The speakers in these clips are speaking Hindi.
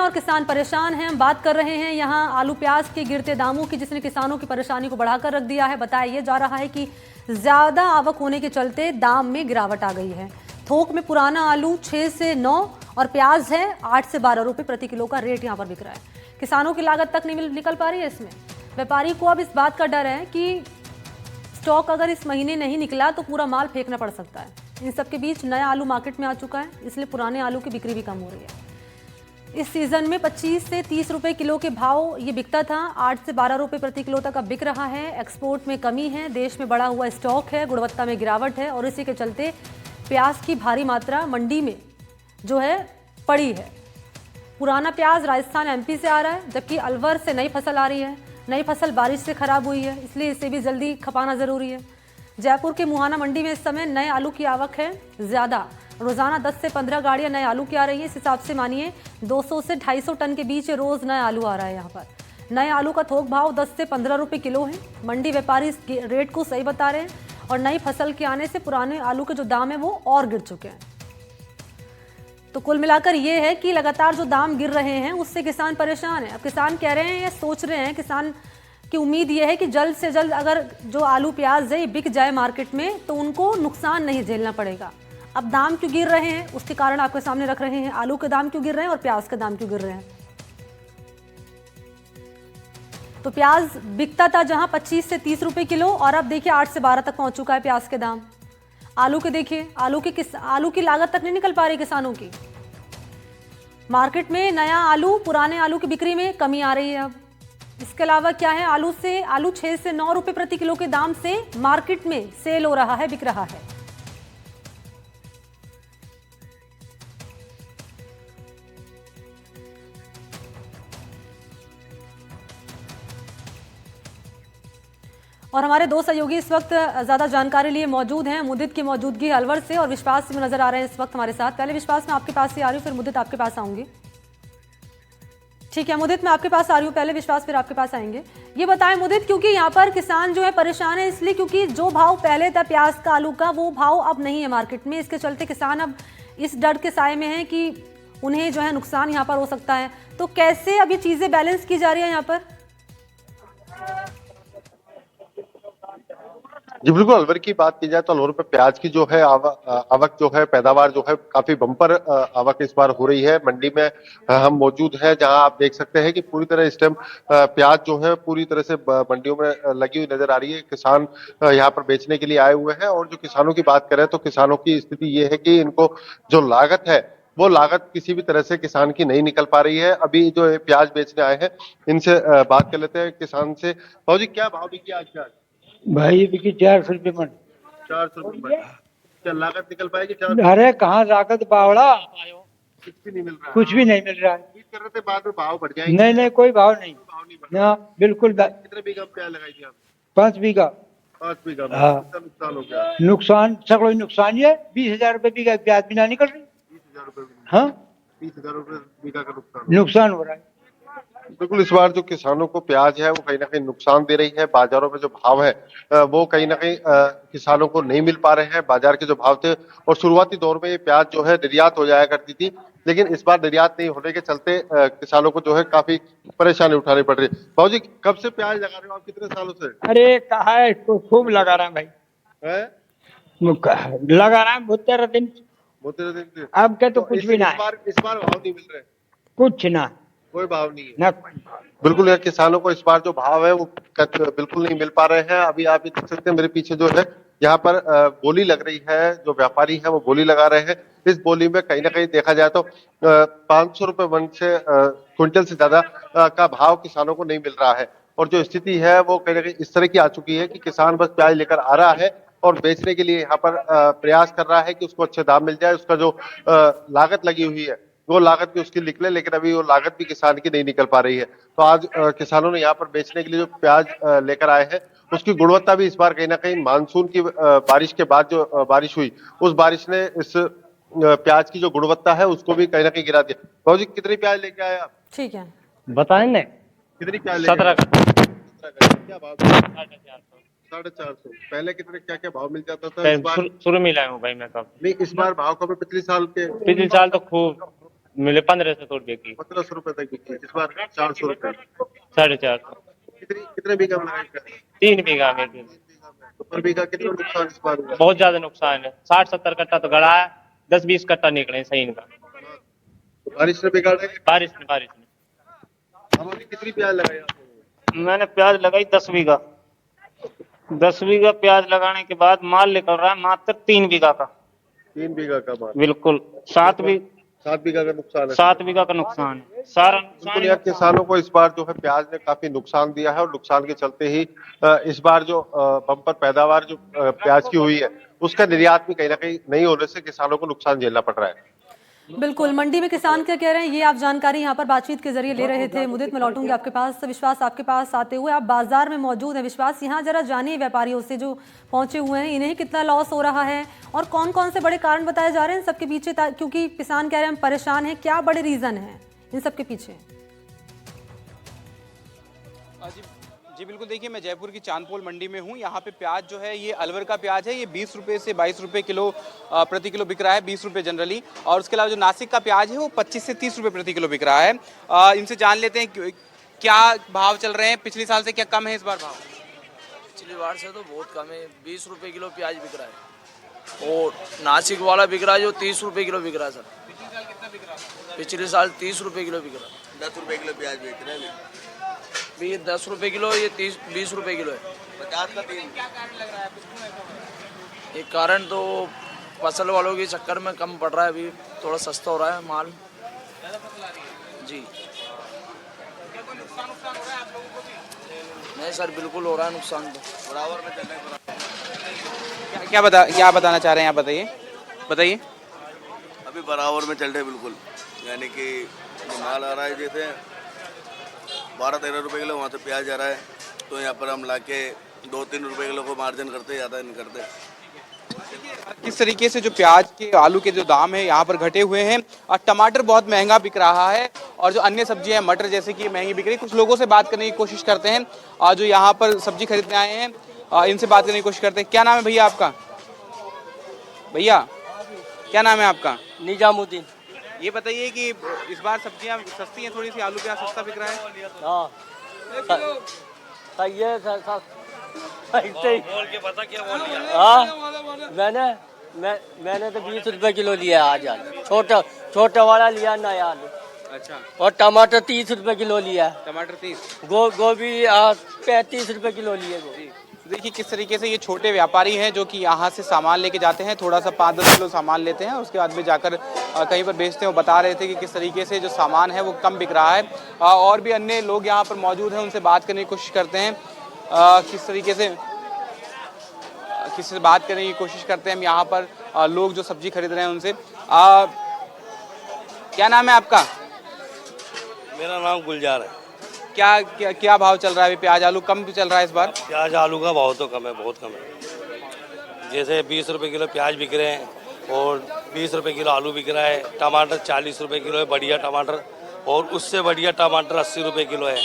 और किसान परेशान हैं। हम बात कर रहे हैं यहाँ आलू प्याज के गिरते दामों की, जिसने किसानों की परेशानी को बढ़ाकर रख दिया है। बताया ये जा रहा है कि ज्यादा आवक होने के चलते दाम में गिरावट आ गई है। थोक में पुराना आलू 6 से 9 और प्याज है 8 से 12 रुपए प्रति किलो का रेट यहाँ पर बिक रहा है। किसानों की लागत तक नहीं निकल पा रही है इसमें। व्यापारी को अब इस बात का डर है कि स्टॉक अगर इस महीने नहीं निकला तो पूरा माल फेंकना पड़ सकता है। इन सबके बीच नया आलू मार्केट में आ चुका है, इसलिए पुराने आलू की बिक्री भी कम हो रही है। इस सीजन में 25 से 30 रुपए किलो के भाव ये बिकता था, 8 से 12 रुपए प्रति किलो तक अब बिक रहा है। एक्सपोर्ट में कमी है, देश में बढ़ा हुआ स्टॉक है, गुणवत्ता में गिरावट है और इसी के चलते प्याज की भारी मात्रा मंडी में जो है पड़ी है। पुराना प्याज राजस्थान एमपी से आ रहा है, जबकि अलवर से नई फसल आ रही है। नई फसल बारिश से खराब हुई है, इसलिए इसे भी जल्दी खपाना जरूरी है। जयपुर के मुहाना मंडी में इस समय नए आलू की आवक है ज्यादा। रोजाना 10 से 15 गाड़ियां नए आलू की आ रही है। इस हिसाब से मानिए 200 से 250 टन के बीच रोज नया आलू आ रहा है। यहाँ पर नए आलू का थोक भाव 10 से 15 रुपए किलो है। मंडी व्यापारी इस रेट को सही बता रहे हैं और नई फसल के आने से पुराने आलू के जो दाम है वो और गिर चुके हैं। तो कुल मिलाकर ये है कि लगातार जो दाम गिर रहे हैं उससे किसान परेशान है। अब किसान कह रहे हैं या सोच रहे हैं, किसान की उम्मीद ये है कि जल्द से जल्द अगर जो आलू प्याज है ये बिक जाए मार्केट में तो उनको नुकसान नहीं झेलना पड़ेगा। अब दाम क्यों गिर रहे हैं उसके कारण आपके सामने रख रहे हैं। आलू के दाम क्यों गिर रहे हैं और प्याज के दाम क्यों गिर रहे हैं। तो प्याज बिकता था जहां 25 से 30 रुपए किलो और अब देखिए 8 से 12 तक पहुंच चुका है प्याज के दाम। आलू के देखिए, आलू की लागत तक नहीं निकल पा रही किसानों की। मार्केट में नया आलू पुराने आलू की बिक्री में कमी आ रही है। अब इसके अलावा क्या है, आलू 6 से 9 रुपए प्रति किलो के दाम से मार्केट में सेल हो रहा है, बिक रहा है। और हमारे दो सहयोगी इस वक्त ज्यादा जानकारी लिए मौजूद हैं। मुदित की मौजूदगी अलवर से और विश्वास में नजर आ रहे हैं इस वक्त हमारे साथ। पहले विश्वास मैं आपके पास से आ रही हूँ, फिर मुदित आपके पास आऊंगी। ठीक है मुदित, मैं आपके पास आ रही हूँ, पहले विश्वास फिर आपके पास आएंगे। ये बताएं मुदित, क्योंकि यहाँ पर किसान जो है परेशान है इसलिए क्योंकि जो भाव पहले था प्याज का आलू का वो भाव अब नहीं है मार्केट में। इसके चलते किसान अब इस डर के साए में है कि उन्हें जो है नुकसान यहाँ पर हो सकता है। तो कैसे अब ये चीजें बैलेंस की जा रही है यहाँ पर। जी बिल्कुल, अलवर की बात की जाए तो अलवर पे प्याज की जो है आवक जो है, पैदावार जो है काफी बम्पर आवक इस बार हो रही है। मंडी में हम मौजूद हैं जहां आप देख सकते हैं कि पूरी तरह इस टाइम प्याज जो है पूरी तरह से मंडियों में लगी हुई नजर आ रही है। किसान यहाँ पर बेचने के लिए आए हुए हैं और जो किसानों की बात करें तो किसानों की स्थिति ये है कि इनको जो लागत है वो लागत किसी भी तरह से किसान की नहीं निकल पा रही है। अभी जो प्याज बेचने आए हैं इनसे बात कर लेते हैं किसान से। भाजी क्या भाव बिकी आज प्याज? भाई ये बिकी 400 रुपये मन। 400 रुपये। क्या लागत निकल पाएगी 400? अरे कहाँ लागत बावड़ा, कुछ भी नहीं मिल रहा है। कुछ भी नहीं मिल रहा है। उम्मीद कर रहे थे बाद में भाव बढ़ जाएंगे। नहीं नहीं, कोई भाव नहीं, भाव नहीं बढ़ रहा। ना बिल्कुल। कितने बीघा प्याज लगाई थी आप? 5 बीघा। 5 बीघा में हाँ। कितना नुकसान हो गया? नुकसान सगड़ो नुकसान ही है। 20,000 रुपये बीघा प्याज भी ना निकल रही। 20,000 रुपये। हाँ 20,000 रुपये बीघा का नुकसान हो रहा है। बिल्कुल, इस बार जो किसानों को प्याज है वो कहीं ना कहीं नुकसान दे रही है। बाजारों में जो भाव है वो कहीं ना कहीं किसानों को नहीं मिल पा रहे हैं। बाजार के जो भाव थे और शुरुआती दौर में ये प्याज जो है निर्यात हो जाया करती थी, लेकिन इस बार निर्यात नहीं होने के चलते किसानों को जो है काफी परेशानी उठानी पड़ रही है। बाबू जी कब से प्याज लगा रहे हो आप, कितने सालों से? अरे कहा है, खूब लगा रहा है भाई। है? लगा रहा है 72 दिन। 72 दिन से। अब क्या तो कुछ भी ना है। इस बार भाव नहीं मिल रहे? कुछ ना, कोई भाव नहीं है ना। बिल्कुल, किसानों को इस बार जो भाव है वो बिल्कुल नहीं मिल पा रहे हैं। अभी आप ये देख सकते हैं मेरे पीछे जो है यहाँ पर बोली लग रही है। जो व्यापारी है वो बोली लगा रहे हैं। इस बोली में कहीं ना कहीं देखा जाए तो 500 रुपए मन से क्विंटल से ज्यादा का भाव किसानों को नहीं मिल रहा है। और जो स्थिति है वो कहीं ना कहीं इस तरह की आ चुकी है कि किसान बस प्याज लेकर आ रहा है और बेचने के लिए यहाँ पर प्रयास कर रहा है कि उसको अच्छे दाम मिल जाए। उसका जो लागत लगी हुई है वो लागत भी उसकी निकले, लेकिन अभी वो लागत भी किसान की नहीं निकल पा रही है। तो आज किसानों ने यहाँ पर बेचने के लिए जो प्याज लेकर आए हैं उसकी गुणवत्ता भी इस बार कहीं ना कहीं मानसून की बारिश के बाद जो बारिश हुई उस बारिश ने इस प्याज की जो गुणवत्ता है उसको भी कहीं ना कहीं गिरा दिया। बाबू जी कितनी प्याज लेके आए आप? ठीक है बताएं ना। कितनी प्याज? 17 क्या भाव? 450। पहले कितने क्या क्या भाव मिल जाता था? इस बार शुरू में लाया हूँ भाई मैं कब। नहीं, इस बार भाव कब? पिछले साल के? पिछले साल तो खूब मिले 1500 रुपये की। 1500 रुपए तक बिकी, इस बार 400 रुपए। 450। कितने बीघा में लगाई प्याज? 3 बीघा में। 3 बीघा में, तो पर बीघा कितना नुकसान इस बार हुआ? बहुत ज्यादा नुकसान है, 60-70 कट्टा तो गड़ा है, 10-20 कट्टा निकले सही इनका। बारिश ने बिगाड़ा है? बारिश ने। अब अभी कितनी प्याज लगाई आपने? मैंने प्याज लगाई 10 बीघा। 10 बीघा प्याज लगाने के बाद माल निकल रहा है मात्र 3 बीघा का। 3 बीघा का माल? बिल्कुल। 7 बीघा का नुकसान है। 7 बीघा का नुकसान है, सारा बिल्कुल यार, किसानों को इस बार जो है प्याज ने काफी नुकसान दिया है और नुकसान के चलते ही इस बार जो बम्पर पैदावार जो प्याज की हुई है उसका निर्यात भी कहीं ना कहीं नहीं होने से किसानों को नुकसान झेलना पड़ रहा है। बिल्कुल, मंडी में किसान क्या कह रहे हैं ये आप जानकारी यहाँ पर बातचीत के जरिए ले रहे थे। मुदित, मैं लौटूंगी आपके पास। विश्वास, आपके पास आते हुए आप बाजार में मौजूद हैं। विश्वास, यहाँ जरा जानिए व्यापारियों से जो पहुंचे हुए हैं, इन्हें कितना लॉस हो रहा है और कौन कौन से बड़े कारण बताए जा रहे हैं इन सबके पीछे, क्योंकि किसान कह रहे हैं हम परेशान हैं, क्या बड़े रीजन है इन सबके पीछे? जी बिल्कुल, देखिए मैं जयपुर की चांदपोल मंडी में हूँ। यहाँ पे प्याज जो है ये अलवर का प्याज है, ये 20 रुपये से 22 रुपये किलो प्रति किलो बिक रहा है, 20 रुपये जनरली। और उसके अलावा जो नासिक का प्याज है वो 25 से 30 रुपये प्रति किलो बिक रहा है। इनसे जान लेते हैं क्या भाव चल रहे हैं, पिछले साल से क्या कम है इस बार भाव? पिछली बार से तो बहुत कम है, 20 रुपये किलो प्याज बिक रहा है और नासिक वाला बिक रहा है जो 30 रुपये किलो बिक रहा है सर। पिछले साल कितना बिक रहा है? पिछले साल 30 रुपये किलो बिक रहा है। 10 रुपए किलो प्याज बेच रहे हैं ये 10 रुपये किलो, ये 20 रुपये किलो है। 50 का 3। क्या कारण लग रहा है आपको, क्यों ऐसा हो रहा है? एक कारण तो फसल वालों के चक्कर में कम पड़ रहा है, अभी थोड़ा सस्ता हो रहा है माल। ज़्यादा फसल आ रही है जी क्या कोई नुकसान हो रहा है आप लोगों को भी? नहीं सर, बिल्कुल हो रहा है नुकसान तो। बराबर में चल रहे हैं। क्या बताना चाह रहे हैं आप, बताइए। अभी बराबर में चल रहे बिल्कुल, यानी कि माल आ रहा है जैसे 12-13 रुपए किलो, वहाँ से प्याज आ रहा है तो यहाँ पर हम लाके 2-3 रुपए किलो को मार्जिन करते, ज़्यादा नहीं करते। किस तरीके से जो प्याज के आलू के जो दाम है यहाँ पर घटे हुए हैं और टमाटर बहुत महंगा बिक रहा है और जो अन्य सब्जियां मटर जैसे कि महंगी बिक रही है। कुछ लोगों से बात करने की कोशिश करते हैं और जो यहाँ पर सब्जी खरीदने आए हैं इनसे बात करने की कोशिश करते हैं। क्या नाम है भैया आपका? भैया क्या नाम है आपका? निजामुद्दीन। ये बताइए कि इस बार सब्जियां सस्ती हैं थोड़ी सी, आलू प्याज सस्ता बिक रहा है? हाँ सही है सर, बोल के पता क्या बोल दिया? हाँ मैंने तो 20 रुपए किलो लिया आज छोटा वाला लिया नया आलू। अच्छा। और टमाटर 30 रुपए किलो लिया। टमाटर 30। गोभी 35 रुपए किलो लिए। देखिए किस तरीके से ये छोटे व्यापारी हैं जो कि यहाँ से सामान लेके जाते हैं, थोड़ा सा 5-10 किलो सामान लेते हैं, उसके बाद में जाकर कहीं पर बेचते हैं। वो बता रहे थे कि किस तरीके से जो सामान है वो कम बिक रहा है। और भी अन्य लोग यहाँ पर मौजूद हैं, उनसे बात करने की कोशिश करते हैं। किस तरीके से किसी से बात करने की कोशिश करते हैं हम यहाँ पर लोग जो सब्जी खरीद रहे हैं उनसे। क्या नाम है आपका? मेरा नाम गुलजार है। क्या भाव चल रहा है अभी? प्याज आलू कम भी चल रहा है इस बार? प्याज आलू का भाव तो कम है, बहुत कम है। जैसे 20 रुपए किलो प्याज बिक रहे हैं और 20 रुपए किलो आलू बिक रहा है। टमाटर 40 रुपए किलो है बढ़िया टमाटर, और उससे बढ़िया टमाटर 80 रुपए किलो है।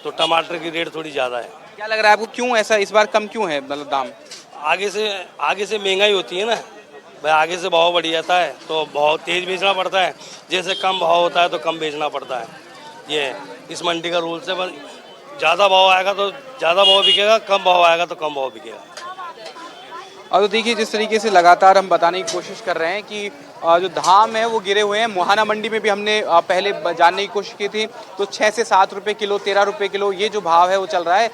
तो टमाटर की रेट थोड़ी ज़्यादा है। क्या लग रहा है आपको, क्यों ऐसा इस बार कम क्यों है मतलब दाम? आगे से महंगाई होती है ना भाई, आगे से भाव बढ़ जाता है तो भाव तेज बेचना पड़ता है, जैसे कम भाव होता है तो कम बेचना पड़ता है। ये इस मंडी का रूल से ज़्यादा भाव आएगा तो ज़्यादा भाव बिकेगा, कम भाव आएगा तो कम भाव बिकेगा। और तो देखिए जिस तरीके से लगातार हम बताने की कोशिश कर रहे हैं कि जो दाम है वो गिरे हुए हैं। मुहाना मंडी में भी हमने पहले जानने की कोशिश की थी तो 6 से 7 रुपये किलो, 13 रुपये किलो ये जो भाव है वो चल रहा है।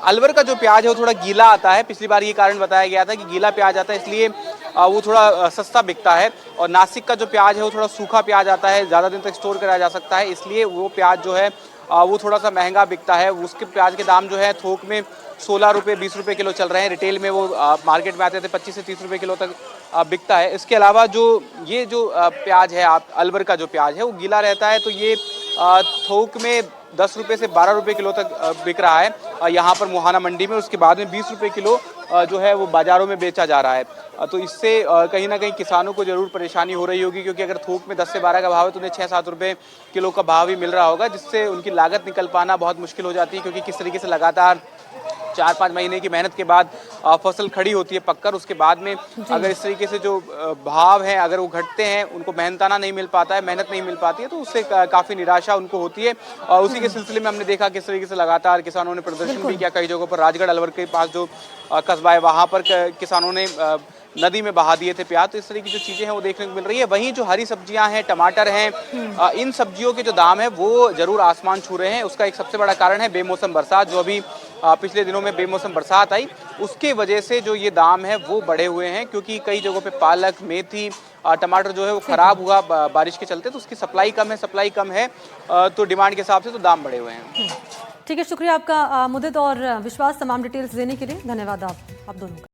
अलवर का जो प्याज है वो थोड़ा गीला आता है, पिछली बार ये कारण बताया गया था कि गीला प्याज आता है इसलिए वो थोड़ा सस्ता बिकता है। और नासिक का जो प्याज है वो थोड़ा सूखा प्याज आता है, ज़्यादा दिन तक स्टोर कराया जा सकता है, इसलिए वो प्याज जो है वो थोड़ा सा महंगा बिकता है। उसके प्याज के दाम जो है थोक में 16 रुपये 20 रुपये किलो चल रहे हैं, रिटेल में वो मार्केट में आते थे 25 से 30 रुपये किलो तक बिकता है। इसके अलावा जो ये जो प्याज है अलवर का जो प्याज है वो गीला रहता है तो ये थोक में 10 रुपये से 12 रुपये किलो तक बिक रहा है यहाँ पर मुहाना मंडी में। उसके बाद में 20 रुपये किलो जो है वो बाज़ारों में बेचा जा रहा है। तो इससे कहीं ना कहीं किसानों को ज़रूर परेशानी हो रही होगी, क्योंकि अगर थोक में 10 से 12 का भाव है तो उन्हें 6-7 रुपये किलो का भाव ही मिल रहा होगा, जिससे उनकी लागत निकल पाना बहुत मुश्किल हो जाती है। क्योंकि किस तरीके से लगातार 4-5 महीने की मेहनत के बाद फसल खड़ी होती है पककर, उसके बाद में अगर इस तरीके से जो भाव है अगर वो घटते हैं, उनको मेहनताना नहीं मिल पाता है, मेहनत नहीं मिल पाती है, तो उससे काफी निराशा उनको होती है। और उसी के सिलसिले में हमने देखा किस तरीके से लगातार किसानों ने प्रदर्शन भी किया। कई जगहों पर राजगढ़ अलवर के पास जो कस्बा है वहां पर किसानों ने नदी में बहा दिए थे प्याज। तो इस तरह की जो चीजें हैं वो देखने को मिल रही है। वहीं जो हरी सब्जियां हैं, टमाटर हैं, इन सब्जियों के जो दाम है वो जरूर आसमान छू रहे हैं। उसका एक सबसे बड़ा कारण है बेमौसम बरसात, जो अभी पिछले दिनों में बेमौसम बरसात आई, उसके वजह से जो ये दाम है वो बढ़े हुए हैं। क्योंकि कई जगहों पे पालक, मेथी, टमाटर जो है वो खराब हुआ बारिश के चलते, तो उसकी सप्लाई कम है, तो डिमांड के हिसाब से तो दाम बढ़े हुए हैं। ठीक है, शुक्रिया आपका मुद्दत और विश्वास तमाम डिटेल्स देने के लिए। धन्यवाद आप दोनों का।